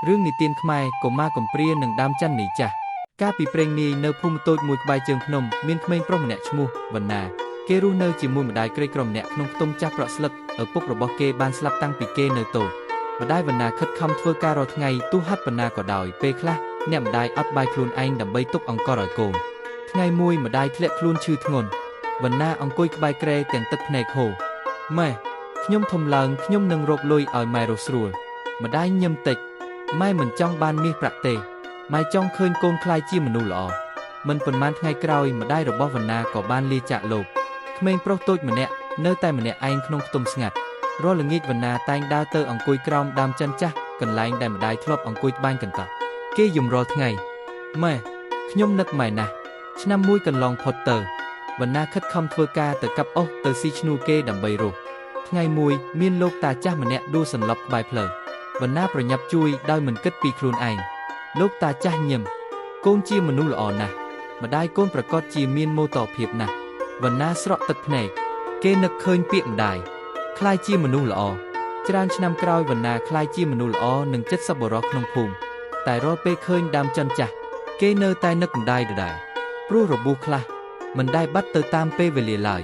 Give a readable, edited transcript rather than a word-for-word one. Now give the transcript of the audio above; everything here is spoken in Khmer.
រឿងនិទានខ្មែរកុមារកំព្រានិងដើមចន្ទនីចាស់កាលពីព្រេងនាយនៅភូមិតូចមួយក្បែរជើងភ្នំមានក្មេងប្រុសម្នាក់ឈ្មោះវណ្ណាគេរស់នៅជាមួយម្ដាយក្រីក្រម្នាក់ក្នុងខ្ទមចាស់ប្រក់ស្លឹកឪពុករបស់គេបានស្លាប់តាំងពីគេនៅតូចម្ដាយវណ្ណាខិតខំធ្វើការរាល់ថ្ងៃទោះហត់ប៉ុណ្ណាក៏ដោយពេលខ្លះអ្នកម្ដាយអត់បាយខ្លួនឯងដើម្បីទុកអង្ករឲ្យកូនថ្ងៃមួយម្ដាយធ្លាក់ខ្លួនឈឺធ្ងន់វណ្ណាអង្គុយក្បែរគ្រែទាំងទឹកភ្នែកហូរម៉ែខ្ញុំធំឡើងខ្ញុំនឹងរកលុយឲ្យម៉ែរស់ស្រួលម្ដាយញឹមតិចម៉ែមិនចង់បានមាសប្រាក់ទេម៉ែចង់ឃើញកូនក្លាយជាមនុស្សល្អមិនប៉ុន្មានថ្ងៃក្រោយម្ដាយរបស់វណ្ណាក៏បានលាចាកលោកក្មេងប្រុសតូចម្នាក់នៅតែម្នាក់ឯងក្នុងខ្ទមស្ងាត់រាល់ល្ងាចវណ្ណាតែងដើរទៅអង្គុយក្រោមដើមចន្ទចាស់កន្លែងដែលម្ដាយធ្លាប់អង្គុយត្បាញកន្ទក់គេយំរាល់ថ្ងៃម៉ែខ្ញុំនឹកម៉ែណាស់ឆ្នាំមួយកន្លងផុតទៅវណ្ណាខិតខំធ្វើការទៅកាប់អុសទៅស៊ីឈ្នួលគេដើម្បីរស់ថ្ងៃមួយមានលោកតាចាស់ម្នាក់ដួលសន្លប់ក្បែរផ្លូវវណ្ណាប្រញាប់ជួយដោយមិនគិតពីខ្លួនឯងលោកតាចាស់ញឹមកូនជាមនុស្សល្អណាស់ម្ដាយកូនប្រកាសជាមានមោទកភាពណាស់វណ្ណាស្រក់ទឹកភ្នែកគេនឹកឃើញពាក្យម្ដាយក្លាយជាមនុស្សល្អច្រើនឆ្នាំក្រោយវណ្ណាក្លាយជាមនុស្សល្អនឹងចិត្តសប្បុរសក្នុងភូមិតែរាល់ពេលឃើញដើមចន្ទចាស់គេនៅតែនឹកម្ដាយដដែលព្រោះរបួសខ្លះមិនដែលបាត់ទៅតាមពេលវេលាឡើយ